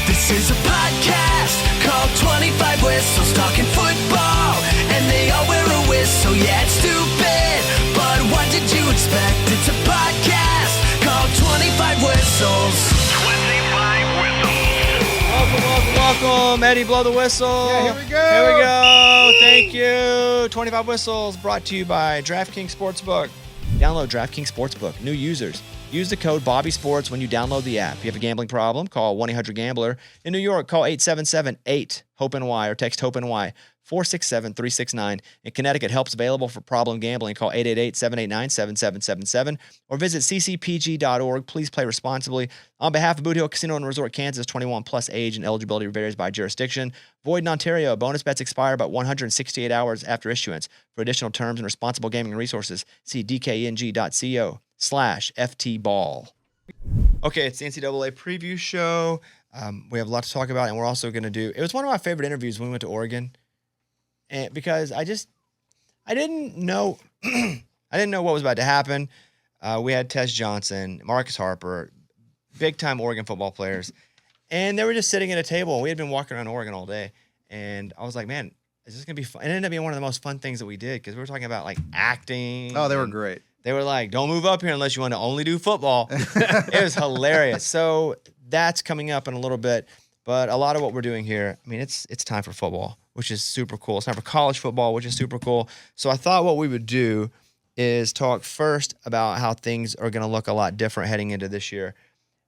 This is a podcast called 25 Whistles, talking football, and they all wear a whistle. Yeah, it's stupid, but what did you expect? It's a podcast called 25 Whistles. 25 Whistles. Welcome. Eddie, blow the whistle. Yeah, here we go. Here we go. Thank you. 25 Whistles brought to you by DraftKings Sportsbook. Download DraftKings Sportsbook. New users. Use the code BobbySports when you download the app. If you have a gambling problem, call 1-800-GAMBLER. In New York, call 877-8-HOPE-NY or text HOPE-NY 467-369. In Connecticut, help's available for problem gambling. Call 888-789-7777 or visit ccpg.org. Please play responsibly. On behalf of Boot Hill Casino and Resort, Kansas, 21 plus age and eligibility varies by jurisdiction. Void in Ontario. Bonus bets expire about 168 hours after issuance. For additional terms and responsible gaming resources, see dkng.co/ftball. Okay, it's the NCAA preview show. We have a lot to talk about, and we're also going to do. It was one of my favorite interviews when we went to Oregon, and because I didn't know, I didn't know what was about to happen. We had Tess Johnson, Marcus Harper, big time Oregon football players, and they were just sitting at a table. We had been walking around Oregon all day, and I was like, man, is this going to be fun? It ended up being one of the most fun things that we did because we were talking about like acting. Oh, they were great. They were like, don't move up here unless you want to only do football. It was hilarious. So that's coming up in a little bit. But a lot of what we're doing here, I mean, it's time for football, which is super cool. It's time for college football, which is super cool. So I thought what we would do is talk first about how things are going to look a lot different heading into this year.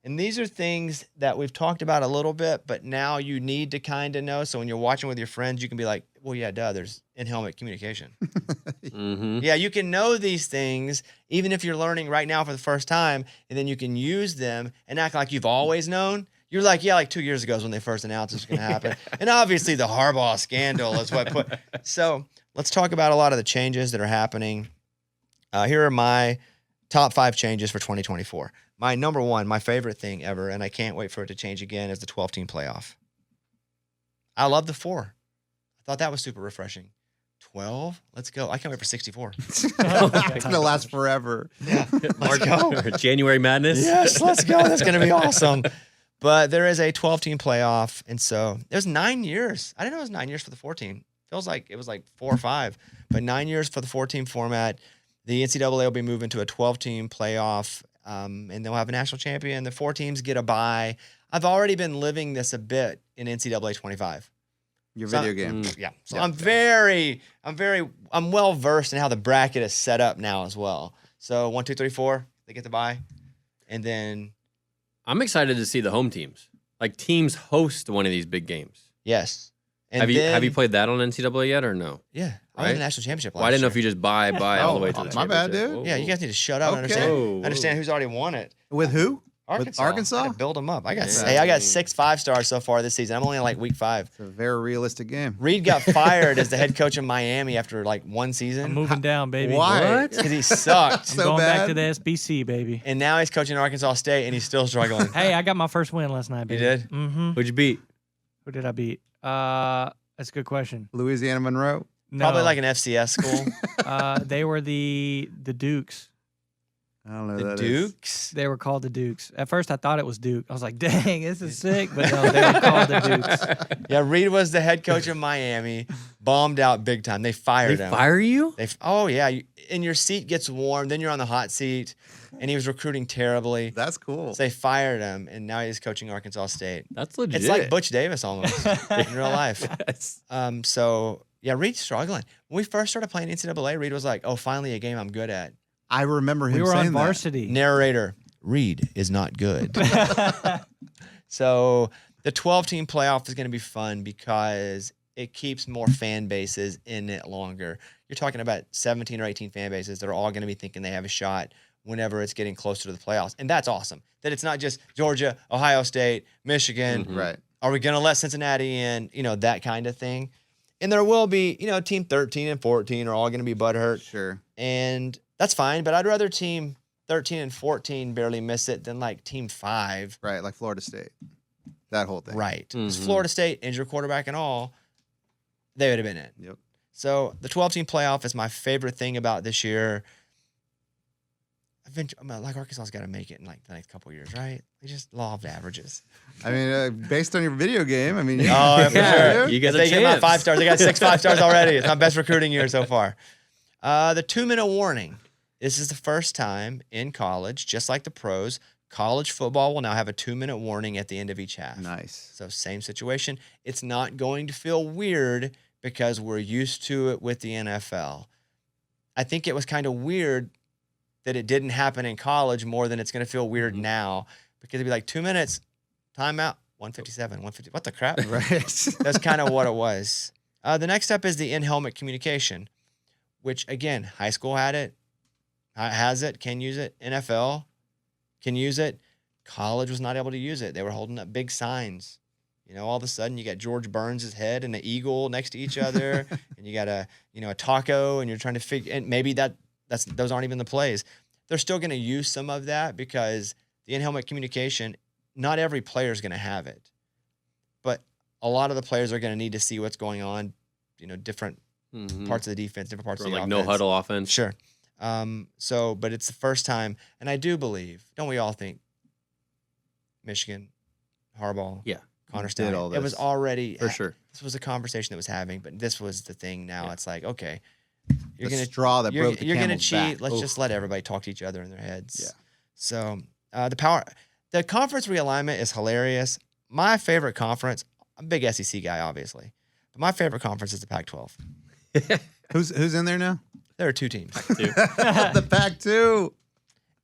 And these are things that we've talked about a little bit, but now you need to kind of know. So when you're watching with your friends, you can be like, well, yeah, duh, there's in-helmet communication. Mm-hmm. Yeah, you can know these things, even if you're learning right now for the first time, and then you can use them and act like you've always known. You're like, yeah, like 2 years ago is when they first announced this was going to happen. And obviously the Harbaugh scandal is what put. So let's talk about a lot of the changes that are happening. Here are my top 5 changes for 2024. My number one, my favorite thing ever, and I can't wait for it to change again, is the 12-team playoff. I love the 4. I thought that was super refreshing. 12? Let's go. I can't wait for 64. It's going to last forever. Yeah, let's go. January Madness. Yes, let's go. That's going to be awesome. But there is a 12-team playoff, and so there's 9 years. I didn't know it was 9 years for the 4-team. Feels like it was like 4 or 5, but 9 years for the 4-team format. The NCAA will be moving to a 12-team playoff, and they'll have a national champion. The 4 teams get a bye. I've already been living this a bit in NCAA 25. Your video game. Yeah. So Yeah. I'm well versed in how the bracket is set up now as well. So 1, 2, 3, 4, they get the bye. And then I'm excited to see the home teams. Like teams host one of these big games. yes. And Have you played that on NCAA yet or no? Yeah. I won Right? the national championship last Well, I didn't know year. if you just buy all the way to the my championship. bad, dude. Whoa. Yeah, you guys need to shut up and Okay. understand who's already won it. With who? Arkansas. Arkansas? I gotta build them up. I got Yeah. 6 5-stars so far this season. I'm only on like week 5. It's a very realistic game. Reid got fired as the head coach of Miami after like one I'm season moving down, baby. Why? because he sucked. I'm So going back to bad? the SBC, baby. And now he's coaching Arkansas State, and he's still struggling. Hey, I got my first win last night, You baby. did? Mm-hmm. Who'd you beat? Who did I beat? That's a good question. Louisiana Monroe. No. Probably like an FCS school. They were the Dukes. I don't know The who that is. Dukes. They were called the Dukes. At first, I thought it was Duke. I was like, dang, this is sick. But no, they were called the Dukes. Yeah, Reid was the head coach of Miami. Bombed out big time. They fired They him. fire you? Oh yeah, and your seat gets warm. Then you're on the hot seat, and he was recruiting terribly. That's cool. So they fired him, and now he's coaching Arkansas State. That's legit. It's like Butch Davis almost in real life. Yes. So yeah, Reid's struggling. When we first started playing NCAA, Reid was like, "Oh, finally a game I'm good at." I remember him We were saying on varsity. Narrator: Reid is not good. So the 12-team playoff is going to be fun because it keeps more fan bases in it longer. You're talking about 17 or 18 fan bases that are all going to be thinking they have a shot whenever it's getting closer to the playoffs. And that's awesome. That it's not just Georgia, Ohio State, Michigan. that. Right. Are we going to let Cincinnati in? You know, that kind of thing. And there will be, team 13 and 14 are all going to be butthurt. Sure. And that's fine. But I'd rather team 13 and 14 barely miss it than like team 5. Right. Like Florida State. That whole thing. Right. 'Cause Mhm. Florida State, injured quarterback and all, they would have been in. Yep. So the 12-team playoff is my favorite thing about this year. eventually, like Arkansas's got to make it in like the next couple of years, right? They just law of averages. I mean, based on your video game, I mean, Oh, yeah, for sure. You got If a they get about chance. 5 stars. They got 6 5-stars already. It's my best recruiting year so far. The 2-minute warning. This is the first time in college, just like the pros, college football will now have a 2-minute warning at the end of each half. nice. So same situation. It's not going to feel weird because we're used to it with the NFL. I think it was kind of weird that it didn't happen in college more than it's going to feel weird now because it'd be like 2 minutes, timeout, 157, 150. What the crap? Right. That's kind of what it was. The next step is the in-helmet communication, which, again, high school had it, has it, can use it. NFL can use it. College was not able to use it. They were holding up big signs. You know, all of a sudden you got George Burns' head and an eagle next to each other, and you got a taco, and you're trying to figure, and maybe those aren't even the plays. They're still going to use some of that because the in-helmet communication, not every player is going to have it, but a lot of the players are going to need to see what's going on, different parts of the defense, different parts of the like offense. no huddle offense. Sure. But it's the first time, and I do believe, don't we all think Michigan, Harbaugh, Yeah. Connor Did Stein, all it was this. already, For sure. this was a conversation that was having, but this was the thing now. Yeah. It's like, okay, you're The gonna straw that broke the you're gonna camel's cheat. back. Let's Oof. just let everybody talk to each other in their heads. Yeah. So the conference realignment is hilarious. My favorite conference, I'm a big SEC guy, obviously, but my favorite conference is the Pac-12. Who's in there now? There are 2 teams. The Pac-2.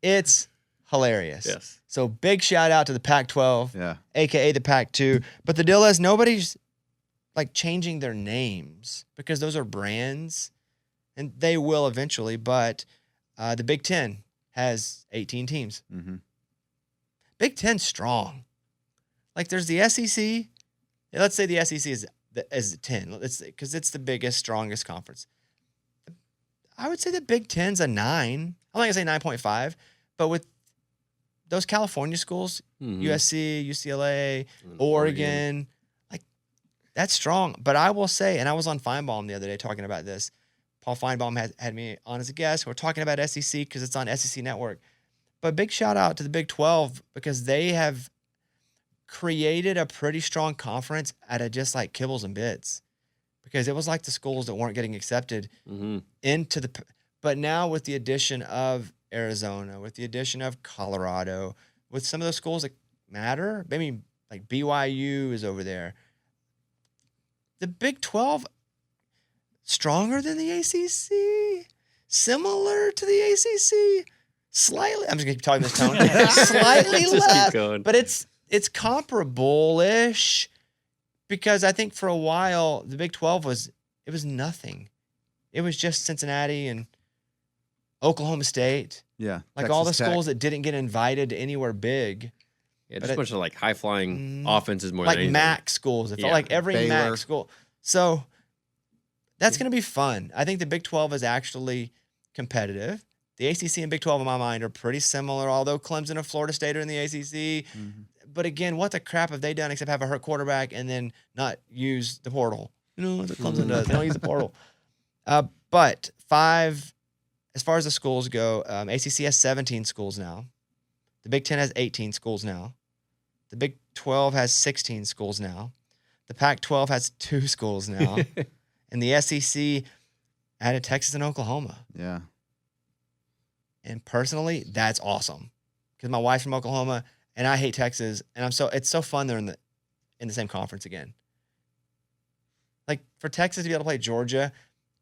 It's hilarious. Yes. So big shout out to the Pac-12, Yeah. aka the Pac-2. But the deal is nobody's like changing their names because those are brands, and they will eventually. But the Big Ten has 18 teams. Mm-hmm. Big Ten's strong. Like there's the SEC. Let's say the SEC is 10. Because it's the biggest, strongest conference. I would say the Big Ten's a 9. I'm not gonna say 9.5, but with those California schools, USC, UCLA, Oregon, like that's strong. But I will say, and I was on Feinbaum the other day talking about this. Paul Feinbaum had me on as a guest. We're talking about SEC because it's on SEC Network. But big shout out to the Big 12 because they have created a pretty strong conference out of just like kibbles and bits. Because it was like the schools that weren't getting accepted into the, but now with the addition of Arizona, with the addition of Colorado, with some of those schools that matter, I mean, like BYU is over there. The Big 12, stronger than the ACC, similar to the ACC, slightly. I'm just gonna keep talking this tone. Slightly Just less, keep going. but it's comparable-ish. Because I think for a while the Big 12 was nothing. It was just Cincinnati and Oklahoma State, Yeah. like all the Texas Tech. schools that didn't get invited to anywhere big, Yeah, But just a bunch of like high flying offenses more like than anything. MAC schools. It felt Yeah. like every Baylor. MAC school. So that's going to be fun. I think the Big 12 is actually competitive. The ACC and Big 12 in my mind are pretty similar, although Clemson and Florida State are in the ACC. Mm-hmm. But again, what the crap have they done except have a hurt quarterback and then not use the portal? That's what Clemson does. They don't use the portal. But as far as the schools go, ACC has 17 schools now. The Big 10 has 18 schools now. The Big 12 has 16 schools now. The Pac-12 has 2 schools now. And the SEC added Texas and Oklahoma. Yeah. And personally, that's awesome. Because my wife's from Oklahoma, and I hate Texas, and it's so fun they're in the same conference again. Like for Texas to be able to play Georgia,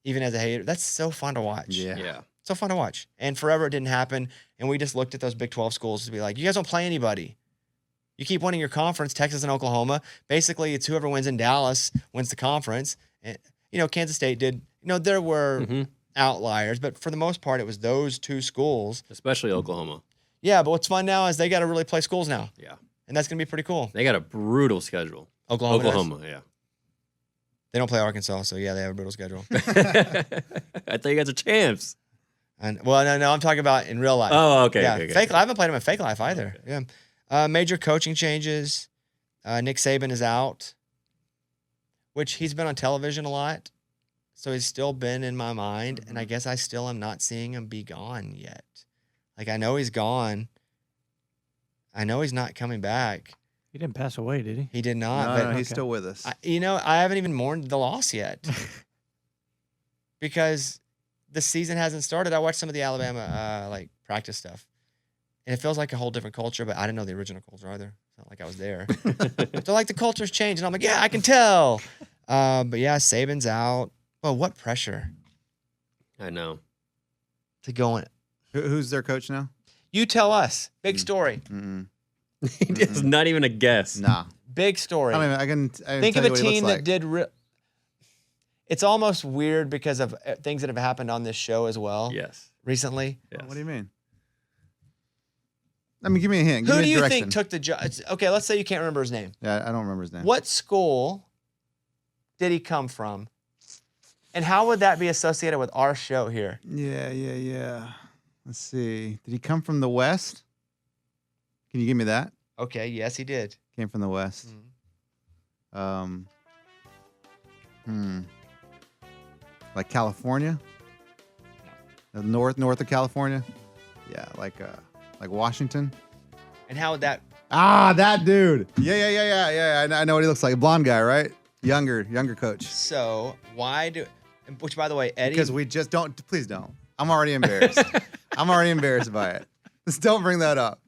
even as a hater, that's so fun to watch. Yeah. Yeah. So fun to watch. And forever it didn't happen. And we just looked at those Big 12 schools to be like, you guys don't play anybody. You keep winning your conference, Texas and Oklahoma. Basically, it's whoever wins in Dallas wins the conference. And, Kansas State did. There were outliers, but for the most part, it was those 2 schools. Especially Oklahoma. Yeah, but what's fun now is they got to really play schools now. Yeah. And that's going to be pretty cool. They got a brutal schedule. Oklahoma does. Yeah. They don't play Arkansas, so yeah, they have a brutal schedule. I thought you guys a chance. And no, I'm talking about in real life. Oh, okay. Yeah, okay. fake. I haven't played them in fake life either. Okay. Yeah. Major coaching changes. Nick Saban is out, which he's been on television a lot, so he's still been in my mind, and I guess I still am not seeing him be gone yet. Like, I know he's gone. I know he's not coming back. He didn't pass away, did he? He did not. No, but no, he's still with us. I haven't even mourned the loss yet because the season hasn't started. I watched some of the Alabama like practice stuff, and it feels like a whole different culture. But I didn't know the original culture either. It's not like I was there. They're like, the culture's changed, and I'm like, yeah, I can tell. But yeah, Saban's out. Well, what pressure I know. to go in? Who's their coach now? You tell us. Big story. Mm-mm. It's not even a guess. Nah. Big story. I can Think of a team that did it's almost weird because of things that have happened on this show as well Yes. recently. Yes. What do you mean? I mean, give me a hint. Who Give me do a you direction. think took the job? Okay, let's say you can't remember his name. Yeah, I don't remember his name. What school did he come from? And how would that be associated with our show here? Yeah. Let's see. Did he come from the West? Can you give me that? Okay, yes, he did. Came from the West. Like California? North of California? Yeah, like Washington. And how would that? Ah, that dude. Yeah. I know what he looks like. A blonde guy, right? Younger coach. So why do? Which, by the way, Eddie. Because we just don't. Please don't. I'm already embarrassed. I'm already embarrassed by it. Just don't bring that up.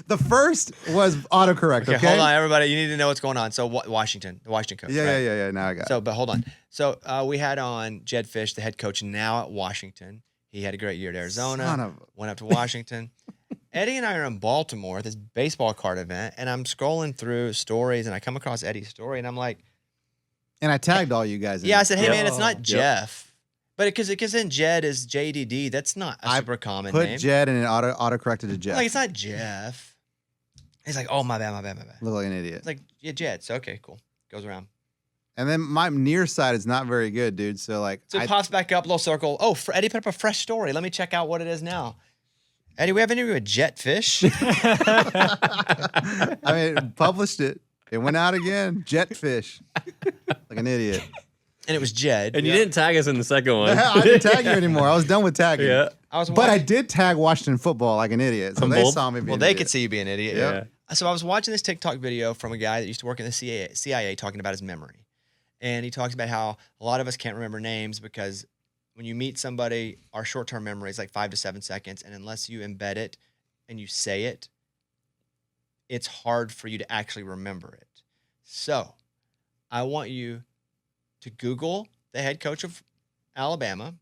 The first was autocorrect. Okay, hold on, everybody. You need to know what's going on. So Washington, the Washington coach. right? Yeah. Now I got it. But hold on. So we had on Jed Fish, the head coach now at Washington. He had a great year at Arizona. Son of a- Went up to Washington. Eddie and I are in Baltimore at this baseball card event, and I'm scrolling through stories, and I come across Eddie's story, and I'm like, And I tagged all you guys. In yeah, I it. said, hey, man, it's not Yep. Jeff. But because then Jed is JDD. That's not a super common Put name. Jed and it auto-corrected to Jeff. Like, it's not Jeff. He's like, oh, my bad. Look like an idiot. It's like, yeah, Jed. So, okay, cool. Goes around. And then my near side is not very good, dude. So like, So it pops back up, little circle. Oh, Eddie put up a fresh story. Let me check out what it is now. Eddie, we have an interview with Jet Fish. I mean, published it. It went out again. Jetfish. Like an idiot. And it was Jed. And you didn't tag us in the second one. I didn't tag you anymore. I was done with tagging. Yeah. But I did tag Washington football like an idiot. So they Humboldt? saw me being Well, an they idiot. could see you be an idiot. Yeah. So I was watching this TikTok video from a guy that used to work in the CIA talking about his memory. And he talks about how a lot of us can't remember names because when you meet somebody, our short-term memory is like 5 to 7 seconds. And unless you embed it and you say it, it's hard for you to actually remember it. So I want you to Google the head coach of Alabama,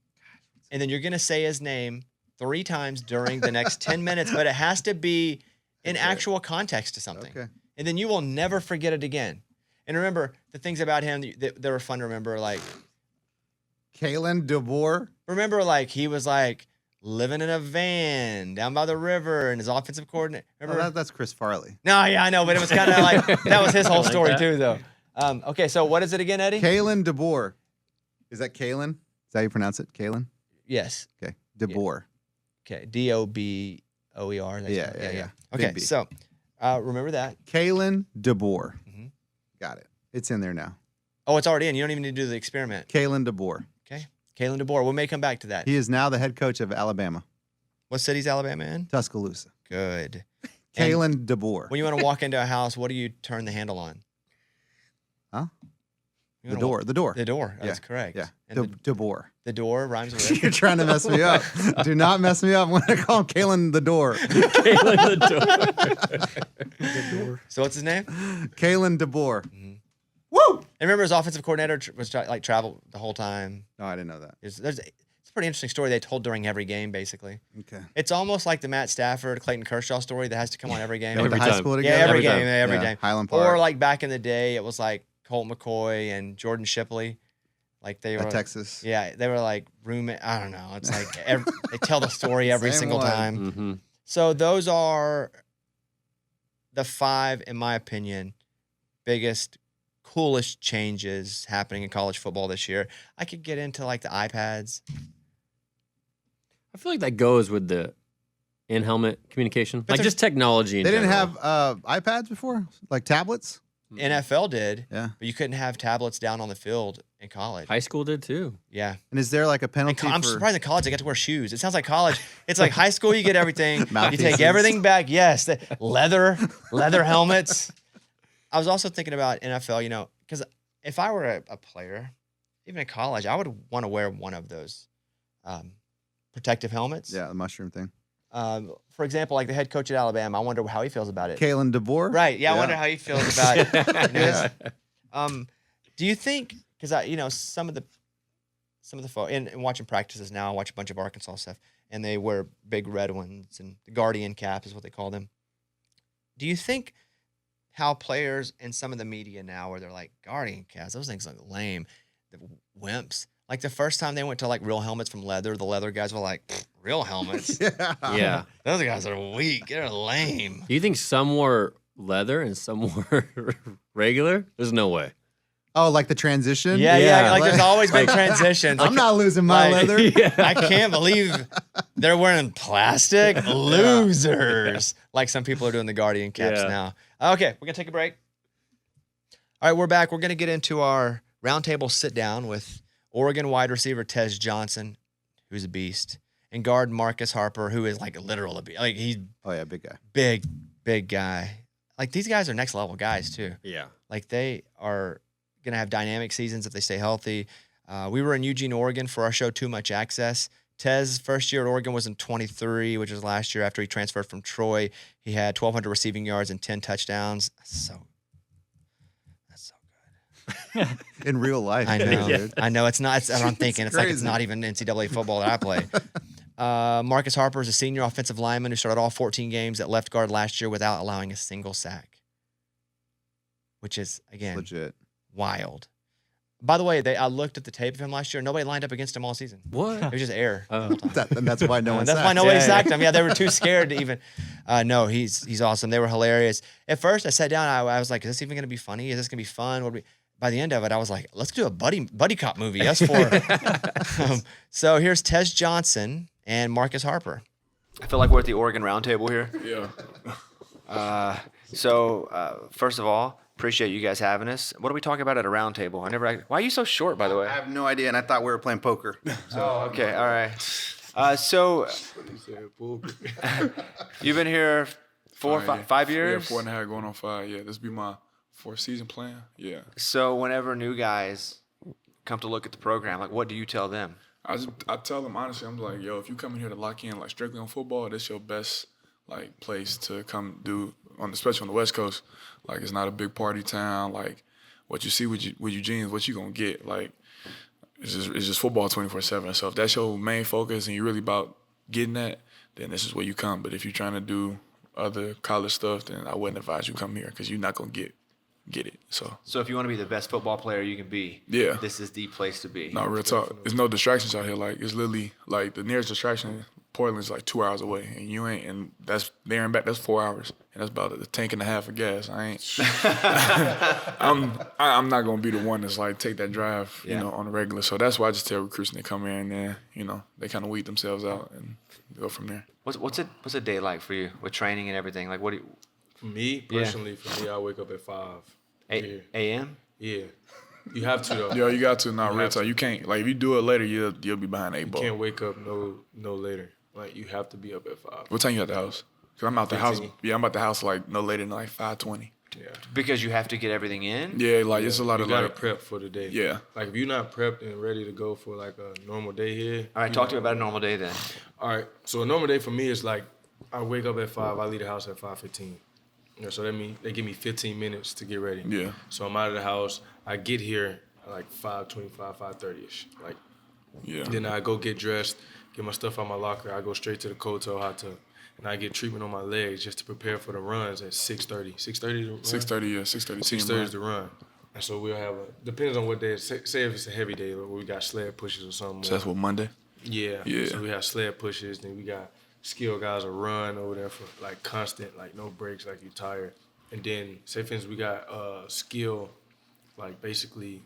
and then you're going to say his name 3 times during the next 10 minutes, but it has to be in actual context to something. Okay. And then you will never forget it again. And remember, the things about him that were fun to remember, like, Kalen DeBoer. remember, like, he was, like, living in a van down by the river and his offensive coordinator. Remember? Oh, that's Chris Farley. No, yeah, I know, but it was kind of like, that was his whole Like story that. too, though. Okay, so what is it again, Eddie? Kalen DeBoer. Is that Kalen? Is that how you pronounce it? Kalen? Yes. Okay. DeBoer. Okay, DOBOER. That's Yeah, right. yeah. Okay, Big B. so remember that. Kalen DeBoer. Mhm. Got it. It's in there now. Oh, it's already in. You don't even need to do the experiment. Kalen DeBoer. Okay, Kalen DeBoer. We may come back to that. He is now the head coach of Alabama. What city's Alabama in? Tuscaloosa. Good. And Kalen DeBoer. when you want to walk into a house, what do you turn the handle on? Huh? You The wanna door. walk- The door. The door. That's Yeah, correct. Yeah. And DeBoer. the door rhymes with. You're trying to mess me up. Do not mess me up. I'm going to call him Kalen the door. Kalen the door. So what's his name? Kalen DeBoer. Woo! And remember, his offensive coordinator was traveled the whole time. No, I didn't know that. It's a pretty interesting story they told during every game, basically. Okay. It's almost like the Matt Stafford, Clayton Kershaw story that has to come on every game. They went to Every high time. school Yeah, together? every Every game, time. every Yeah, game. Highland Park. Or like back in the day, it was like Colt McCoy and Jordan Shipley. Like they were At Texas. Yeah, they were like roommate. I don't know. It's like they tell the story every Same single one. time. Mm-hmm. So those are the 5, in my opinion, biggest, coolest changes happening in college football this year. I could get into like the iPads. I feel like that goes with the in-helmet communication. But Like there's- just technology in They didn't general. have iPads before? Like tablets? NFL did, Yeah. but you couldn't have tablets down on the field in college. High school did too. Yeah. And is there like a And penalty I'm for? surprised in college they got to wear shoes. It sounds like college. It's like high school, you get everything. You Mouthpieces. take everything back. Yes. The leather helmets. I was also thinking about NFL, because if I were a player, even in college, I would want to wear one of those protective helmets. Yeah, the mushroom thing. For example, like the head coach at Alabama, I wonder how he feels about it. Kalen DeBoer. Right. Yeah, I wonder how he feels about it. Do you think, because some of the folks, and watching practices now, I watch a bunch of Arkansas stuff, and they wear big red ones, and the Guardian cap is what they call them. Do you think how players and some of the media now, where they're like, Guardian caps, those things look lame, the wimps. Like the first time they went to like real helmets from leather, the leather guys were like, real helmets? Yeah. Those guys are weak. They're lame. Do you think some were leather and some were regular? There's no way. Oh, like the transition. Yeah. Like there's always been transitions. I'm not losing my like- leather. I can't believe they're wearing plastic. Losers. Like some people are doing the Guardian caps Yeah. now. Okay, we're going to take a break. All right, we're back. We're going to get into our roundtable sit down with Oregon wide receiver Tez Johnson, who's a beast, and guard Marcus Harper, who is like a literal beast. Like he's Oh yeah, big guy. big guy. Like these guys are next level guys too. Yeah. Like they are going to have dynamic seasons if they stay healthy. We were in Eugene, Oregon for our show Too Much Access. Tez first year at Oregon was in 23, which was last year after he transferred from Troy. He had 1,200 receiving yards and 10 touchdowns. That's so good. In real life. I know. dude. I know. It's not. It's what I'm thinking. It's like it's crazy. not even NCAA football that I play. Marcus Harper is a senior offensive lineman who started all 14 games at left guard last year without allowing a single sack, which is, again, Legit. wild. By the way, I looked at the tape of him last year. Nobody lined up against him all season. What? It was just air. Oh. And that's why no one. That's why nobody sacked him. Yeah, they were too scared to even. No, he's awesome. They were hilarious. At first, I sat down. I was like, "Is this even going to be funny? Is this going to be fun?" By the end of it, I was like, "Let's do a buddy cop movie." Us four. So here's Tez Johnson and Marcus Harper. I feel like we're at the Oregon Roundtable here. Yeah. So first of all, appreciate you guys having us. What are we talking about at a roundtable? Why are you so short, by the way? I have no idea, and I thought we were playing poker. Oh, okay, all right. So you've been here 5 years? Yeah, 4.5 going on 5. Yeah, this be my 4th season playing. Yeah. So whenever new guys come to look at the program, like what do you tell them? I tell them honestly, I'm like, yo, if you come in here to lock in like strictly on football, this your best like place to come do especially on the West Coast. Like it's not a big party town. Like what you see with Eugene is what you gonna get. Like it's just football 24/7. So if that's your main focus and you're really about getting that, then this is where you come. But if you're trying to do other college stuff, then I wouldn't advise you come here because you're not gonna get it. So So if you want to be the best football player you can be, yeah. this is the place to be. No, real talk. There's no distractions out here. Like it's literally like the nearest distraction, Portland's like 2 hours away, and you ain't. And that's there and back. That's 4 hours, and that's about a tank and a half of gas. I ain't. I'm not gonna be the one that's like take that drive, on the regular. So that's why I just tell recruits they come here and then they kind of weed themselves out and go from there. What's a day like for you with training and everything? Like what do you? For me, personally, I wake up at 5. 8 a.m.? Yeah. You have to, though. Yo, you got to not You real have talk. to. You can't like if you do it later, you'll be behind 8 You ball. can't wake up no later. Like, you have to be up at 5. What time you at the house? Cause I'm out the house. 15. Yeah, I'm at the house like no later than like 5:20. Yeah. Because you have to get everything in? Yeah, like it's a lot You of gotta like prep for the day. Yeah. Like, if you're not prepped and ready to go for, like, a normal day here. All right, talk to me about a normal day then. All right. So, a normal day for me is, like, I wake up at 5. I leave the house at 5:15. So that means they give me 15 minutes to get ready. Yeah. So I'm out of the house. I get here at like 5:25, 5:30ish. Like, yeah. then I go get dressed, get my stuff out my locker. I go straight to the Cotel hot tub, and I get treatment on my legs just to prepare for the runs at 6:30. 6:30 to run? 6:30, yeah, 6:30. 6:30 is the run. And so we'll have depends on what day. Say if it's a heavy day, like we got sled pushes or something. So that's what Monday. Yeah. Yeah. So we have sled pushes, then we got skilled guys will run over there for like constant, like no breaks, like you tired. And then say for instance we got skill, like basically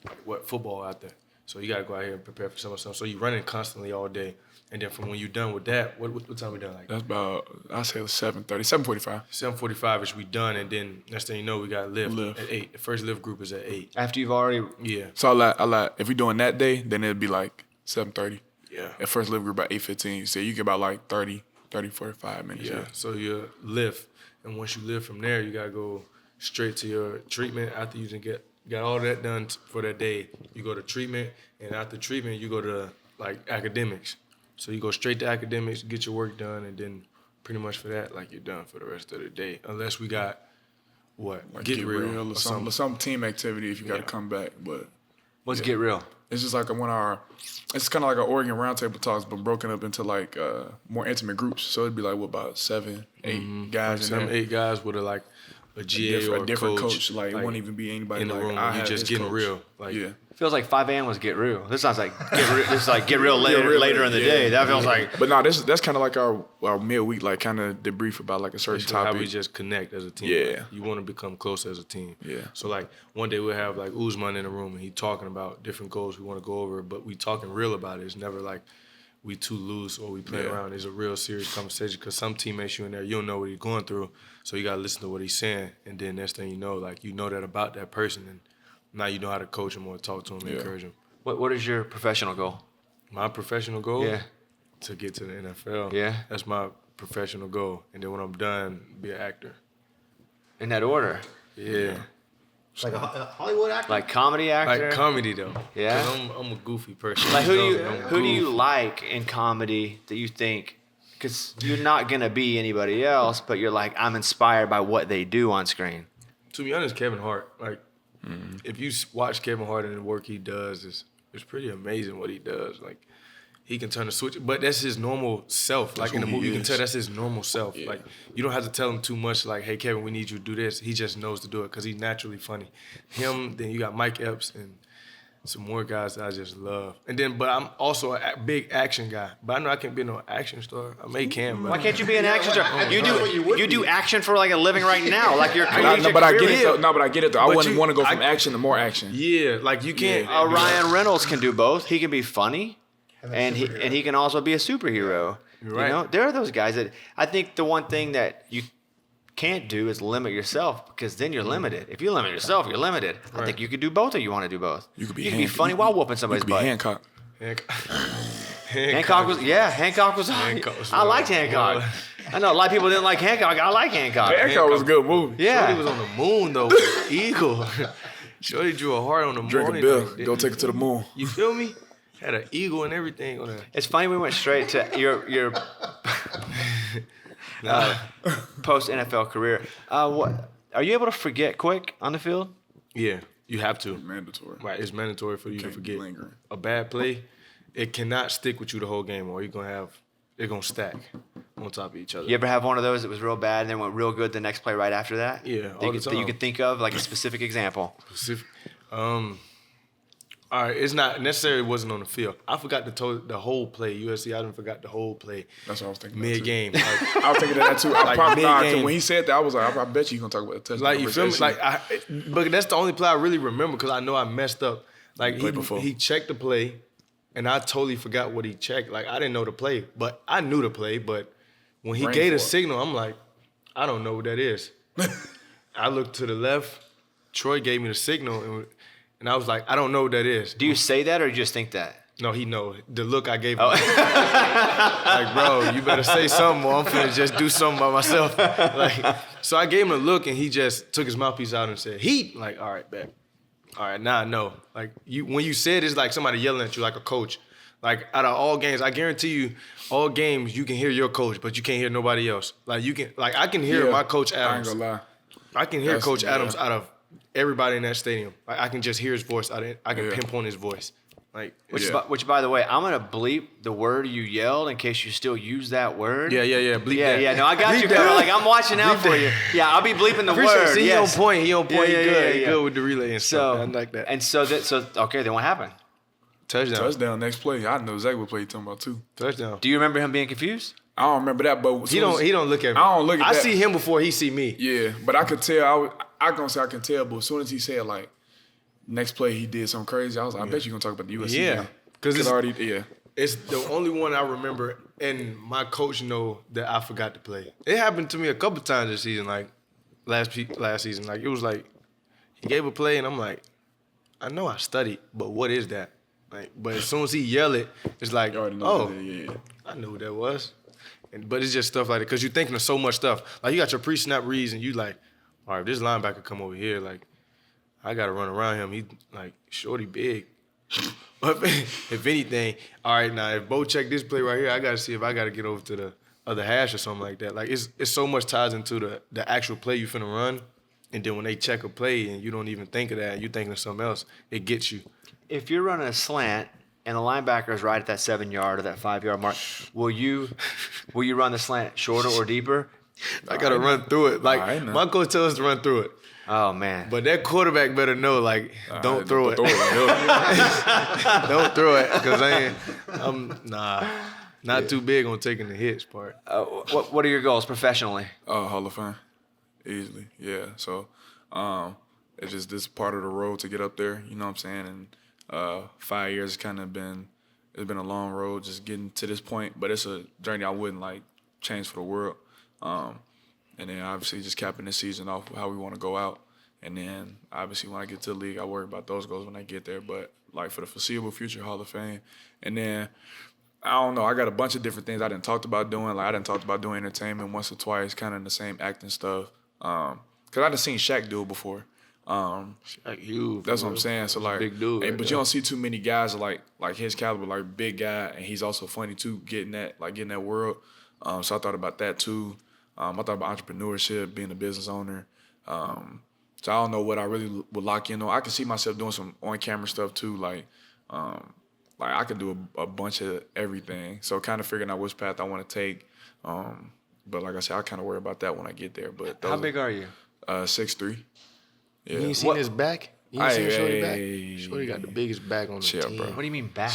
like what football out there. So you got to go out here and prepare for something. So you're running constantly all day. And then from when you're done with that, what time we done? Like That's about, I say 7:30, 7:45. 7:45 we done, and then next thing you know, we got lift at 8. The first lift group is at 8. After you've already Yeah. So I like if we're doing that day, then it'd be like 7:30. Yeah. At first lift group about 8:15. So you get about like 30, 45 minutes. Yeah. So you lift, and once you lift from there, you gotta go straight to your treatment. After you got all that done for that day, you go to treatment, and after treatment, you go to like academics. So you go straight to academics, get your work done, and then pretty much for that, like you're done for the rest of the day. Unless we got what? Like get real or some team activity if you got to come back. But What's Get Real? it's just like it's kind of like an Oregon roundtable talks, but broken up into like more intimate groups. So it'd be like, what, about 7, 8 guys in 7, there? 8 guys with a GA or a different coach. Like, it won't even be anybody in the like, room. I You have just this getting coach. real. Like, Yeah. Feels like 5 a.m. was Get Real. This sounds like Get Real later in the day. That feels like. But no, that's kind of like our midweek, like kind of debrief about like a certain It's how topic. we just connect as a team. Yeah. Like, you want to become close as a team. Yeah. So like one day we'll have like Usman in the room and he talking about different goals we want to go over, but we talking real about it. It's never like we too loose or we play around. It's a real serious conversation because some teammates you in there, you don't know what he's going through. So you got to listen to what he's saying. And then next thing you know, like you know that about that person. And now you know how to coach him or talk to him and encourage him. What is your professional goal? My professional goal? Yeah. To get to the NFL. Yeah. That's my professional goal. And then when I'm done, be an actor. In that order? Yeah. Like a Hollywood actor? Like comedy actor? Like comedy though. Yeah? 'Cause I'm a goofy person. Like who do you goof. like in comedy that you think, because you're not gonna be anybody else, but you're like, I'm inspired by what they do on screen. To be honest, Kevin Hart. Like, if you watch Kevin Hart and the work he does, it's pretty amazing what he does. Like, he can turn the switch, but that's his normal self. Like in the who he movie, you can is. tell that's his normal self. Yeah. Like, you don't have to tell him too much. Like, hey Kevin, we need you to do this. He just knows to do it because he's naturally funny. Him, then you got Mike Epps and some more guys that I just love. And then, but I'm also a big action guy. But I know I can't be no action star. I may can, but Why can't you be an action star? I You think that's what you would do be. action for like a living right now. Like your collegiate But I get career. it though. No, but I get it though. I But wouldn't you- want to go I- from action to more action. Yeah, like you can't. Ryan Reynolds can do both. He can be funny, and he can also be a superhero. Right. You know, there are those guys that I think the one thing that you can't do is limit yourself, because then you're limited. If you limit yourself, you're limited. I think you could do both, or you want to do both. You could be funny while whooping somebody's You could butt. be Hancock. Hancock was Hancock was I liked Hancock. I know a lot of people didn't like Hancock. I like Hancock. Hancock was a good movie. Yeah. Shorty was on the moon though, with an eagle. Shorty drew a heart on the moon. Drink a bill. Go take it to the moon. You feel me? Had an eagle and everything on it. It's funny we went straight to your post NFL career. What are you able to forget quick on the field? Yeah, you have to. Mandatory. Right, it's mandatory for you to Can't forget. linger. A bad play, it cannot stick with you the whole game, or you're gonna have they're gonna stack on top of each other. You ever have one of those that was real bad and then went real good the next play right after that? Yeah, that all you, the that you time. could think of, like a specific example. Specific. All right, it's not necessarily wasn't on the field. I forgot the whole play. USC, I didn't forgot the whole play. That's what I was thinking. about, Mid too. game. I was thinking of that too. I Like probably mid-game. when he said that, I was like, I bet you gonna talk about the touchdown. Like you feel me? versus Like but that's the only play I really remember because I know I messed up. Like Play before. he checked the play, and I totally forgot what he checked. Like I didn't know the play, but I knew the play. But when he Brain gave the fart. signal, I'm like, I don't know what that is. I looked to the left. Troy gave me the signal, and I was like, I don't know what that is. Do you say that or you just think that? No, he know the look I gave him. Like, bro, you better say something, or I'm finna just do something by myself. Like, so I gave him a look, and he just took his mouthpiece out and said, "Heat." Like, all right, bet. All right, now I know. Like, when you said it's like somebody yelling at you, like a coach. Like, out of all games, I guarantee you, all games you can hear your coach, but you can't hear nobody else. Like, you can, like I can hear Yeah, my coach I ain't Adams. gonna lie. I can hear That's- Coach yeah. Adams out of everybody in that stadium. Like, I can just hear his voice. I can Yeah. pinpoint his voice. Like, Which, by the way, I'm gonna bleep the word you yelled in case you still use that word. yeah. Bleep Yeah, that. yeah. No, I got Bleep you, that. girl. Like I'm watching out for you. Yeah, I'll be bleeping the Appreciate it. word. See, Yes. he on point. He on point. Yeah, he yeah, good. yeah, He yeah. good with the relay and So stuff. I like that. And so okay. Then what happened? Touchdown. Touchdown next play. I know exactly what play you talking about too. Touchdown. Do you remember him being confused? I don't remember that, but He don't look at me. I don't look at I that. see him before he see me. Yeah, but I could tell. I gonna say I can tell, but as soon as he said like, next play he did something crazy. I was like, I bet you're gonna talk about the USC Yeah, game. because it's already It's the only one I remember, and my coach know that I forgot to play. It happened to me a couple times this season, like last season. Like it was like he gave a play, and I'm like, I know I studied, but what is that? Like, but as soon as he yell it, it's like, You already know oh, what that is, yeah. I knew who that was. But it's just stuff like that because you're thinking of so much stuff. Like you got your pre-snap reads, and you like, all right, if this linebacker come over here, like I gotta run around him. He like shorty big. But if anything, all right, now if Bo check this play right here, I gotta see if I gotta get over to the other hash or something like that. Like it's so much ties into the actual play you finna run, and then when they check a play and you don't even think of that, you thinking of something else, it gets you. If you're running a slant and the linebacker is right at that 7-yard or that 5-yard mark, will you run the slant shorter or deeper? I gotta run through it. Like my coach tells us to run through it. Oh man! But that quarterback better know, like, don't throw it. Don't throw it, because I'm not too big on taking the hits part. What are your goals professionally? Hall of Fame, easily, yeah. So, it's just this part of the road to get up there. You know what I'm saying? And 5 years it's been a long road just getting to this point. But it's a journey I wouldn't like change for the world. And then obviously just capping this season off how we want to go out. And then obviously when I get to the league, I worry about those goals when I get there. But like for the foreseeable future, Hall of Fame. And then I don't know, I got a bunch of different things I done talked about doing. Like I done talked about doing entertainment once or twice, kind of in the same acting stuff. Cause I done seen Shaq do it before. That's what I'm saying. So like, big dude, but you don't see too many guys like his caliber, like big guy, and he's also funny too, getting that world. So I thought about that too. I thought about entrepreneurship, being a business owner. So I don't know what I really would lock in on. I can see myself doing some on-camera stuff too, like I could do a bunch of everything. So kind of figuring out which path I want to take. But like I said, I kind of worry about that when I get there. But How big are you? 6'3". Yeah. You ain't seen his back? You ain't seen Shorty back? Hey. Shorty got the biggest back on the team. Bro. What do you mean back?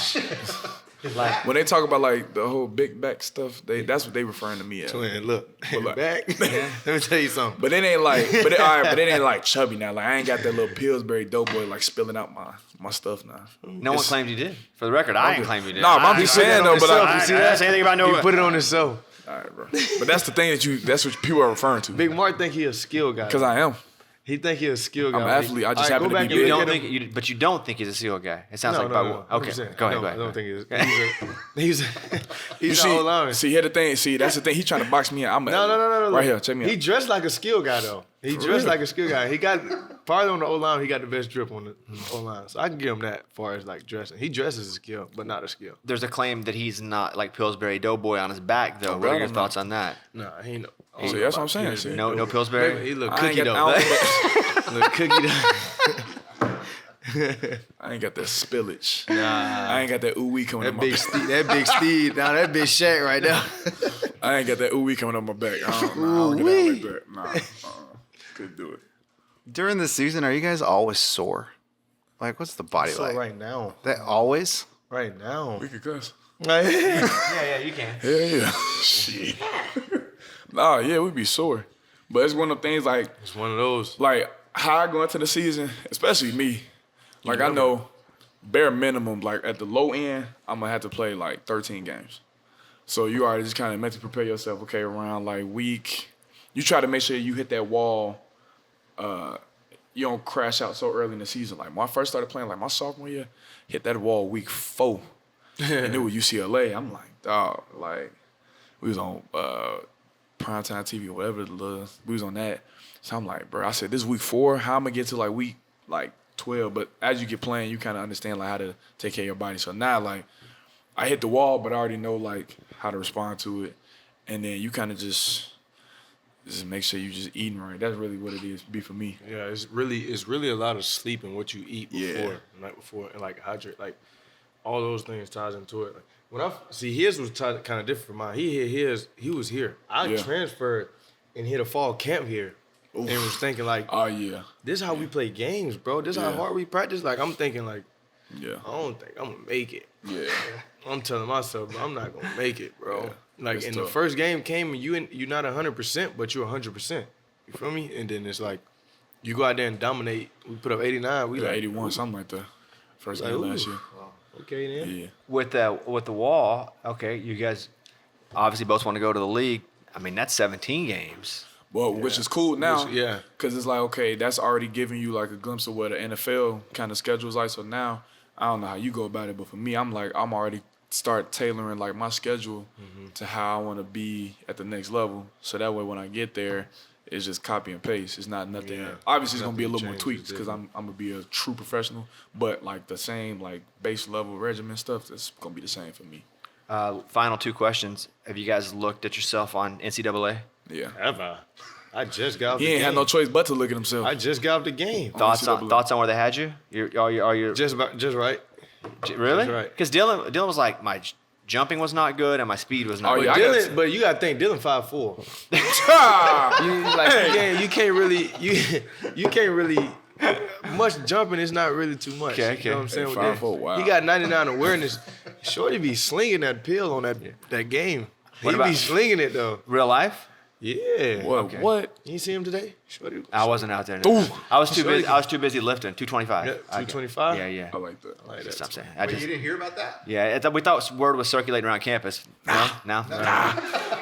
Like when they talk about like the whole big back stuff, that's what they referring to me as. Twin, look, like- back. Let me tell you something. But it ain't like, but it ain't like chubby now. Like I ain't got that little Pillsbury Doughboy like spilling out my stuff now. no one claimed you did. For the record, I ain't claimed you did. No, I'm just saying though. But himself. You see that? Say anything about no. He put it on himself. all right, bro. But that's the thing that's what people are referring to. Big Mark think he a skill guy. Because I am. He think he a skill guy. I'm an athlete. I just All right, happen go to back be and big. You look don't at him. think, but you don't think he's a SEAL guy. It sounds like No. Okay, 100%. go ahead. I don't think he's You an O-lineman. see, here's the thing. See, that's the thing. He's trying to box me in. No. Right here, check me out. He dressed like a skill guy though. He dressed like a skill guy. He got probably on the O-line. He got the best drip on the O-line. So I can give him that as far as like dressing. He dresses a skill, but not a skill. There's a claim that he's not like Pillsbury Doughboy on his back though. Oh, What are I your don't thoughts on that? Nah, he ain't no. See, that's what I'm saying. See. No Pillsbury. He look I ain't cookie got- dough. Look cookie dough. I ain't got that spillage. Nah. I ain't got that ooh-wee coming That on my big back. Steve. That big Steve. Now that big Shaq right now. I ain't got that ooh-wee coming on my back. I don't get that like that. Nah, couldn't do it. During the season, are you guys always sore? Like, what's the body So like? right now. That always? Right now. We could cuss. Yeah, you can. Yeah. Shit. Nah, yeah, we be sore. But it's one of the things like It's one of those. like how I go into the season, especially me, like I know bare minimum, like at the low end, I'm gonna have to play like 13 games. So you already just kind of mentally prepare yourself, okay, around like week. You try to make sure you hit that wall, you don't crash out so early in the season. Like when I first started playing, like my sophomore year, hit that wall week 4. And it was UCLA. I'm like, dog, like we was on primetime TV or whatever we was on that. So I'm like, bro, I said, this is week 4. How am I get to like week 12? But as you get playing, you kind of understand like how to take care of your body. So now like I hit the wall, but I already know like how to respond to it. And then you kind of just make sure you just eating right. That's really what it is be for me. Yeah, it's really a lot of sleep and what you eat before, Yeah. the night before, and like hydrate, like all those things ties into it. Like, when I see his was kind of different from mine. He hit his, he was here. I Yeah. transferred and hit a fall camp here, and was thinking like, Oh yeah, this is how we play games, bro. This is how Yeah. hard we practice. Like I'm thinking like, yeah, I don't think I'm gonna make it. yeah. I'm telling myself, bro, I'm not gonna make it, bro. Yeah, Like, it's and the tough. first game came and you're not 100%, but you're 100%. You feel me? And then it's like, you go out there and dominate. We put up 89. We Yeah, like 81, something like that. First game Like, last ooh. year. okay then. Yeah. With the wall, okay, you guys obviously both want to go to the league. I mean, that's 17 games. Well, which is cool now. Yeah. Because it's like, okay, that's already giving you like a glimpse of what the NFL kind of schedule is like. So now, I don't know how you go about it, but for me, I'm already start tailoring like my schedule to how I want to be at the next level. So that way when I get there, it's just copy and paste. It's not nothing. Yeah. Obviously, it's going to be a little more Changes tweaks because I'm going to be a true professional. But like the same like base level regimen stuff, that's going to be the same for me. Final 2 questions. Have you guys looked at yourself on NCAA? Yeah. Have I just got off He the ain't game. had no choice but to look at himself. I just got off the game. Thoughts on NCAA. where they had you? Are you Just right. really? That's right. Because Dylan was like, my jumping was not good and my speed was not Oh, good. yeah, I got But you gotta think Dylan 5'4". Ah! You can't really much jumping is not really too much. Okay, You know what I'm saying? Hey, With that. 5'4", wow. He got 99 awareness. Shorty be slinging that pill on that game. What He about- be slinging it though. Real life? Yeah. What? You see him today? Shorty. I wasn't out there. Ooh. I was too busy lifting. 225. Yeah, 225? Yeah. I like that. I like That's that. what I'm saying. Wait, you didn't hear about that? Yeah, we thought word was circulating around campus. No.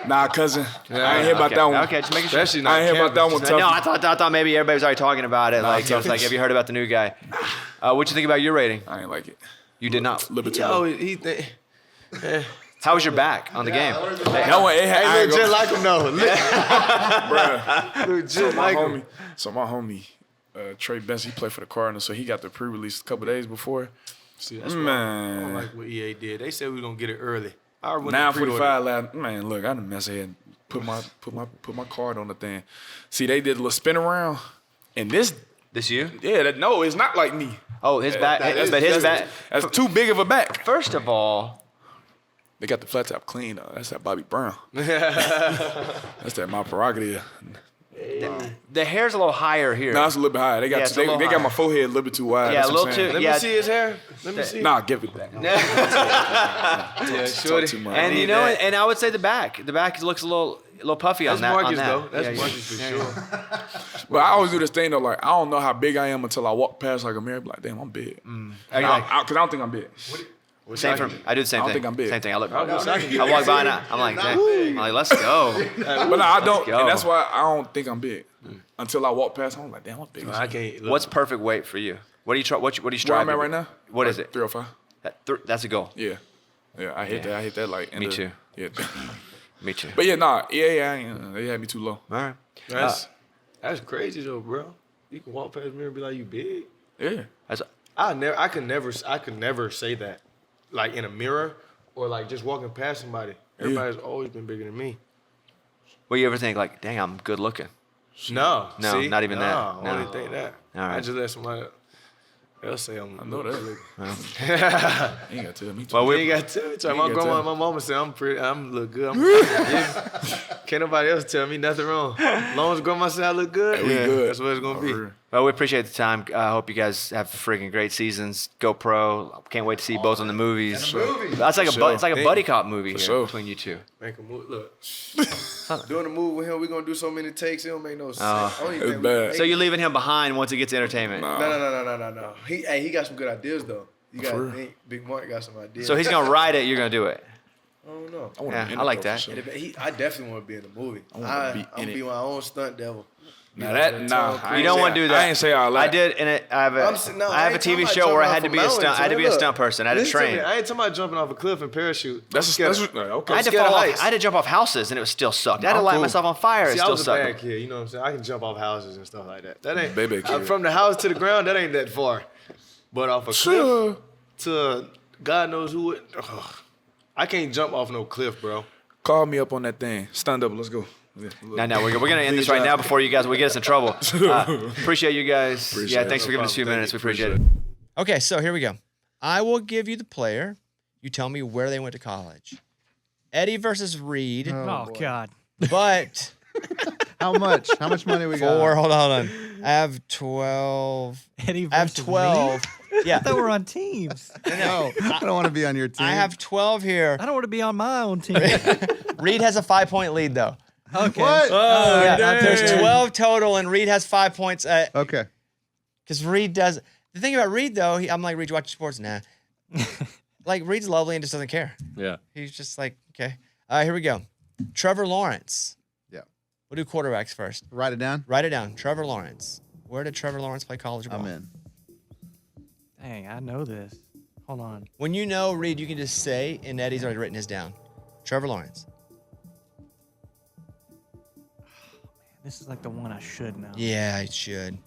Nah, cousin. I ain't hear about Okay. that one. Okay, just making sure. Especially not I ain't hear about that one. campus. Tough. No, I thought maybe everybody was already talking about it. Like, it was tough. like, have you heard about the new guy? What'd you think about your rating? I ain't like it. You did not. Little bit too Yo, low. he think. How was your back on the game? No one. It had, I Hey, ain't look just gonna- like him though. bruh. Look So just my like him. homie, Trey Benson, he played for the Cardinals, so he got the pre-release a couple days before. See, that's why I don't Man, like what EA did. They said we was gonna get it early. I already went to 9:45 last. Man, look, I done mess ahead and put my card on the thing. See, they did a little spin around, and this, This you? yeah, no, it's not like me. Oh, his back. But his back. That's too big of a back. First of all, They got the flat top clean though. That's that Bobby Brown. That's that my prerogative. the hair's a little higher here. No, it's a little bit higher. They got Yeah, it's a they little got higher. my forehead a little bit too wide. Yeah, That's a what I'm little saying. too- Let Yeah. me see his hair. Let me see. Nah, give it back. Yeah, shorty. too much. And you know, and I would say the back looks a little puffy That's on that. Marcus on that. though. That's Yeah, Marcus for sure. But I always do this thing though, like I don't know how big I am until I walk past like a mirror, be like, damn, I'm big. Are you like- Because I don't think I'm big. Same for I do the same I don't thing. think I'm big. Same thing. I look. I'll go second. I walk by and I'm like, dang. I'm like, let's go. But no, I don't, go. and that's why I don't think I'm big until I walk past. I'm like, damn, I'm big. I can't. Look. What's perfect weight for you? What do you try? What do you Where strive I'm at to right be? now? What Like is it? 305. That's a goal. Yeah, I hit that. I hit that like. Me too. Yeah, Me too. but yeah, nah, they had me too low. All right. That's crazy though, bro. You can walk past me and be like, "You big." Yeah, I could never say that, like in a mirror or like just walking past somebody. Everybody's always been bigger than me. Well, you ever think like, dang, I'm good looking? No, No, see? not even that. I No. only think that. All right. I just let somebody else say I'm. I know that. You ain't got to tell me. Well, You ain't got to tell me. You My ain't gotta grandma, tell and my mama say I'm pretty. I'm look good. Yeah. Can't nobody else tell me nothing wrong. As long as grandma say I look good, we good. that's what it's gonna be. Well, we appreciate the time. I hope you guys have freaking great seasons. Go pro. Can't wait to see you both in the movies. That's like sure. it's like a buddy cop movie here sure. between you two. Make a move. Look, doing a move with him, we gonna do so many takes. It don't make no sense. I don't even It's think bad. So you're leaving him behind once it gets to entertainment. No. He got some good ideas though. For real? Big Mark got some ideas. So he's gonna write it. You're gonna do it. I don't know. I, wanna Yeah, be in I it, like though, that. for sure. I definitely want to be in the movie. wanna I'm be in gonna be it. my own stunt devil. Now that, nah, I You ain't don't say- want to do that. I ain't say all that. I did, and I have I a ain't TV talking about show where I jumping had to off be a a mountain, stunt. I had to be a look. stunt person. I had to Listen to me, train. I ain't talking about jumping off a cliff and parachute. That's scared that's of- okay. I had to scared of fall off. heights. I had to jump off houses, and it was still sucked. I had to I'm light cool. myself on fire. It See, I still was a bad sucked. kid, you know what I'm saying? I can jump off houses and stuff like that. That ain't Baby kid. from the house to the ground. That ain't that far. But off a Sure. cliff to God knows who. I can't jump off no cliff, bro. Call me up on that thing. Stand up. Let's go. No, we're gonna end this right now before you guys will get us in trouble. Appreciate you guys. Appreciate Thanks it. for giving us a few minutes. We appreciate it. Okay, so here we go. I will give you the player. You tell me where they went to college. Eddie versus Reid, Oh, God. but How much? How much money we got? hold on. I have 12. Eddie I have versus 12. Yeah. I thought we were on teams. No, I don't want to be on your team. I have 12 here. I don't want to be on my own team. Reid has a 5-point lead, though. Okay. What? Oh, Yeah, dang. there's 12 total, and Reid has 5 points. Okay. Because Reid does. The thing about Reid, though, I'm like, Reid, you watch sports? Nah. Like, Reid's lovely and just doesn't care. Yeah. He's just like, okay. Here we go. Trevor Lawrence. Yeah. We'll do quarterbacks first. Write it down. Write it down. Trevor Lawrence. Where did Trevor Lawrence play college ball? I'm in. Dang, I know this. Hold on. When you know, Reid, you can just say, and Eddie's already written his down. Trevor Lawrence. This is like the one I should know. Yeah, it should.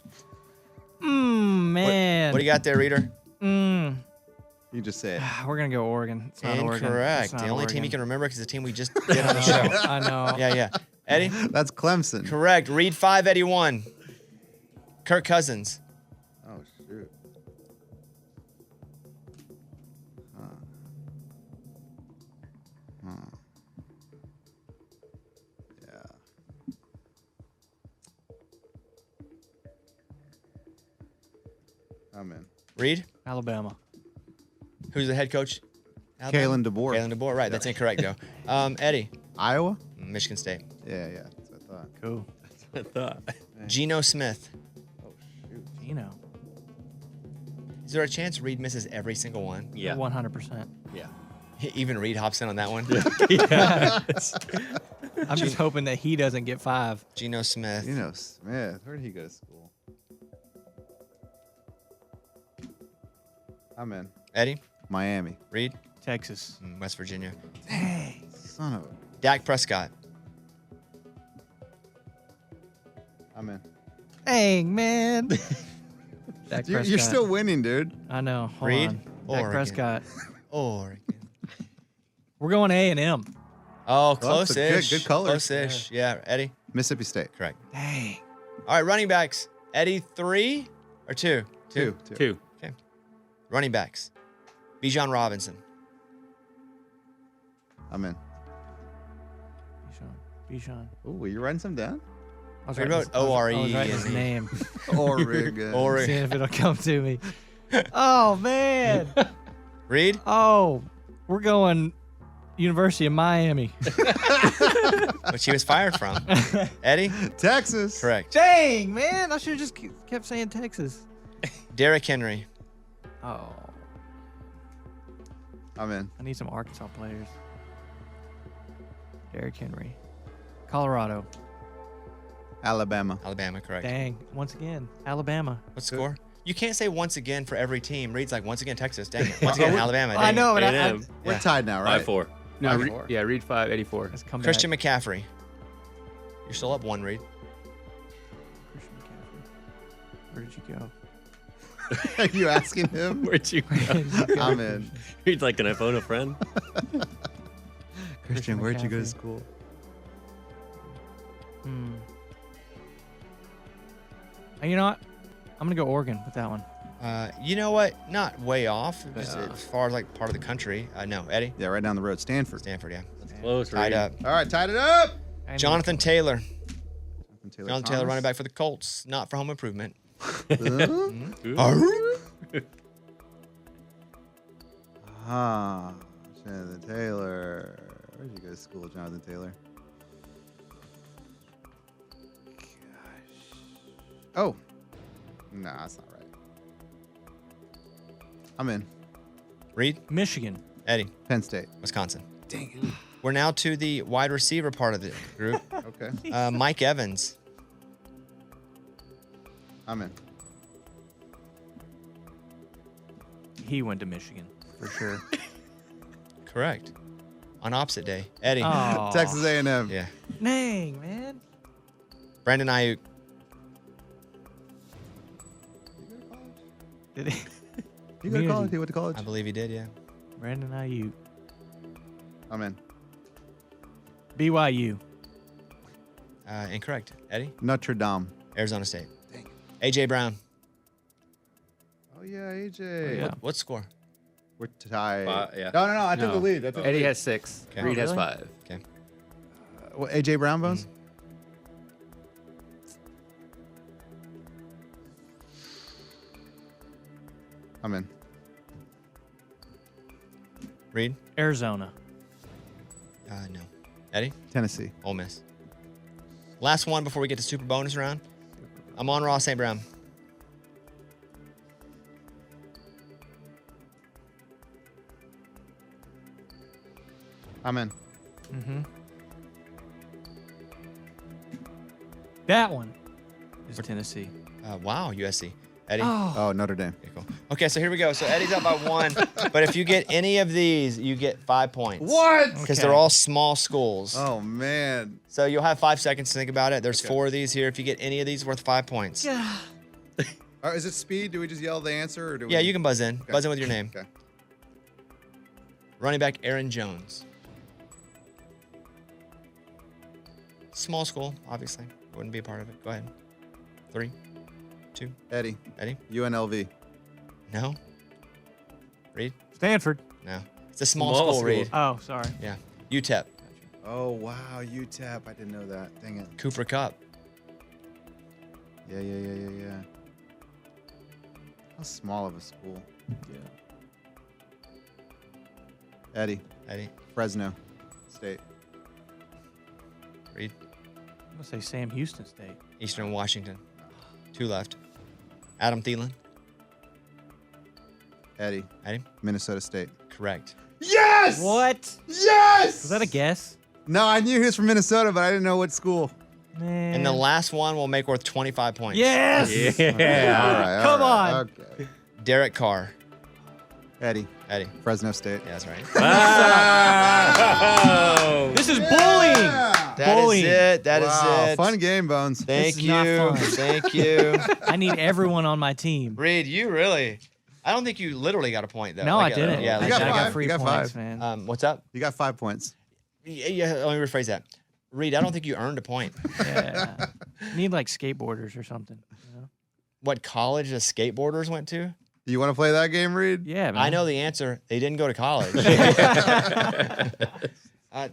Man. What do you got there, Reader? You just say it. We're going to go Oregon. It's not Oregon. Incorrect. It's not The only team Oregon. you can remember because the team we just did on the show. I know. Yeah. Eddie? That's Clemson. Correct. Reid 5, Eddie 1. Kirk Cousins. Oh, shoot. Yeah. I'm in. Reid? Alabama. Who's the head coach? Alabama? Kalen DeBoer. Kalen DeBoer, right. That's incorrect, though. Eddie? Iowa? Michigan State. Yeah. That's what I thought. Cool. I thought. Geno Smith. Gino. Is there a chance Reid misses every single one? Yeah. 100%. Yeah. Even Reid hops in on that one? I'm just hoping that he doesn't get 5. Geno Smith. Geno Smith. Where did he go to school? I'm in. Eddie? Miami. Reid? Texas. West Virginia. Son of a. Dak Prescott. I'm in. Dang, man. Dak You're Prescott. still winning, dude. I know. Hold Reid? on. Dak Oregon. Prescott. Oregon. We're going A&M. Oh, Well, that's a close-ish. good colors. Close-ish. Yeah. Eddie? Mississippi State. Correct. Dang. All right, running backs. Eddie, 3 or 2? 2. Two. Okay. Running backs. Bijan Robinson. I'm in. Bijan. Ooh, you writing some down? I was We writing wrote his- I was O-R-E writing his in the- name. Oregon. Oregon. Seeing if it'll come to me. Oh, man. Reid? Oh, we're going University of Miami. Which he was fired from. Eddie? Texas. Correct. Dang, man. I should have just kept saying Texas. Derrick Henry. Oh, I'm in. I need some Arkansas players. Derrick Henry. Colorado. Alabama. Alabama, correct. Dang. Once again, Alabama. What score? You can't say once again for every team. Reid's like, once again, Texas. Dang it. Once again, Alabama. I Dang know, it. but A&M. We're Yeah. tied now, right? 5-4. No, 5-4. yeah, Reid 5, 84. Let's come Christian back. McCaffrey. You're still up 1, Reid. Christian McCaffrey. Where did you go? Are you asking him? Where'd you go? I'm in. Reid's like, can I phone a friend? Christian, where'd you go to McCaffrey. school? You know what? I'm going to go Oregon with that one. You know what? Not way off. Just as far as like part of the country. No, Eddie. Yeah, right down the road. Stanford. Stanford, yeah. Close, Tied Reid. up. All right, tied it up. Jonathan Taylor. Taylor Jonathan Taylor, running back for the Colts. Not for home improvement. Jonathan Taylor. Where'd you go to school, Jonathan Taylor? Oh. Nah, that's not right. I'm in. Reid. Michigan. Eddie. Penn State. Wisconsin. Dang it. We're now to the wide receiver part of the group. Okay. Mike Evans. I'm in. He went to Michigan for sure. Correct. On opposite day. Eddie. Oh, Texas A&M. Yeah. Dang, man. Brandon Ayuk. Did he? You go to college? He went to college? I believe he did, yeah. Brandon Ayuk. I'm in. BYU. Incorrect. Eddie. Notre Dame. Arizona State. AJ Brown. Oh, yeah, AJ. Yeah. What score? We're tied. Yeah. No, I took No. the lead. I took the Eddie lead. has 6. Okay. Reid has really? 5. Okay. What, AJ Brown Bones? I'm in. Reid. Arizona. No. Eddie. Tennessee. Ole Miss. Last one before we get to super bonus round. I'm on Ross St. Brown. I'm in. That one is Tennessee. Wow, USC. Eddie? Oh, Notre Dame. Okay, cool. Okay, so here we go. So Eddie's up by 1, but if you get any of these, you get 5 points. What? Because they're all small schools. Oh, man. So you'll have 5 seconds to think about it. There's 4 of these here. If you get any of these, worth 5 points. Yeah, Is it speed? Do we just yell the answer? Or do we... you can buzz in. Okay. Buzz in with your name. Okay. Running back Aaron Jones. Small school, obviously. Wouldn't be a part of it. Go ahead. 3, 2. Eddie. Eddie? UNLV. No. Reid? Stanford. No. It's a small school, Reid. Oh, sorry. Yeah. UTEP. Oh, wow. UTEP. I didn't know that. Dang it. Cooper Cup. Yeah. How small of a school. Yeah. Eddie. Eddie. Fresno State. Reid. I'm going to say Sam Houston State. Eastern Washington. 2 left. Adam Thielen. Eddie. Eddie. Minnesota State. Correct. Yes! What? Yes! Was that a guess? No, I knew he was from Minnesota, but I didn't know what school. Man. And the last one will make worth 25 points. Yes! Yeah. All right. Come all right. on. Okay. Derek Carr. Eddie. Eddie. Fresno State. Yeah, that's right. This is bullying. That is it. That is Wow. it. Fun game, Bones. Thank This is not you. fun. Thank you. I need everyone on my team. Reid, you really. I don't think you literally got a point, though. No, Like, I didn't. Yeah, I like, got got five. free You got points, five. man. what's up? You got 5 points. Yeah, let me rephrase that. Reid, I don't think you earned a point. Yeah. Need like skateboarders or something. You know? What college the skateboarders went to? You want to play that game, Reid? Yeah, man. I know the answer. They didn't go to college.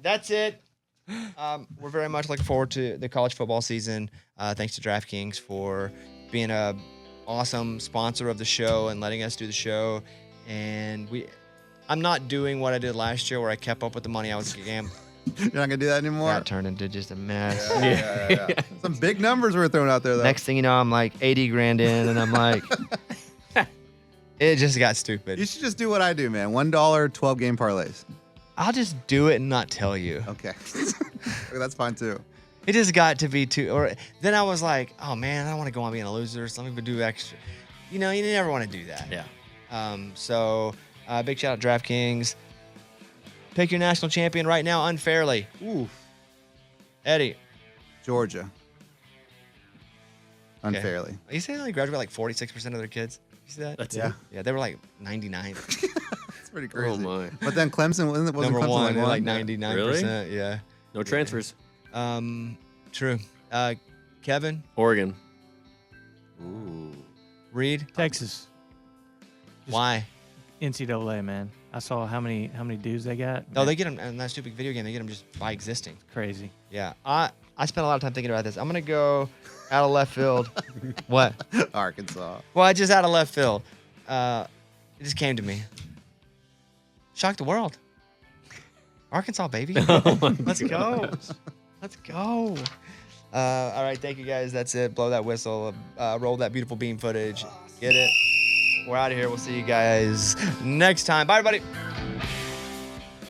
That's it. We're very much looking forward to the college football season. Thanks to DraftKings for being a awesome sponsor of the show and letting us do the show. And I'm not doing what I did last year where I kept up with the money I was gambling. You're not going to do that anymore? That turned into just a mess. Yeah. Some big numbers were thrown out there, though. Next thing you know, I'm like 80 grand in, and I'm like, it just got stupid. You should just do what I do, man. $1, 12-game parlays. I'll just do it and not tell you. Okay. That's fine, too. It just got to be too. Or then I was like, oh man, I don't want to go on being a loser. So let me do extra. You know, you never want to do that. Yeah. So big shout out DraftKings. Pick your national champion right now unfairly. Ooh. Eddie. Georgia. Unfairly. You say they only graduate like 46% of their kids? You see that? Yeah. Yeah, they were like 99. That's pretty crazy. Oh my. But then Clemson wasn't Number Clemson one, like like one? 99%. Yeah. No transfers. True. Kevin. Oregon. Ooh. Reid. Texas. Why? NCAA, man. I saw how many dudes they got. Oh, they get them in that stupid video game. They get them just by existing. Crazy. Yeah. I spent a lot of time thinking about this. I'm gonna go out of left field. What? Arkansas. Well, just out of left field. It just came to me. Shock the world. Arkansas, baby. Let's go. Let's go. All right, thank you guys. That's it. Blow that whistle. Roll that beautiful beam footage. Get it. We're out of here. We'll see you guys next time. Bye, everybody.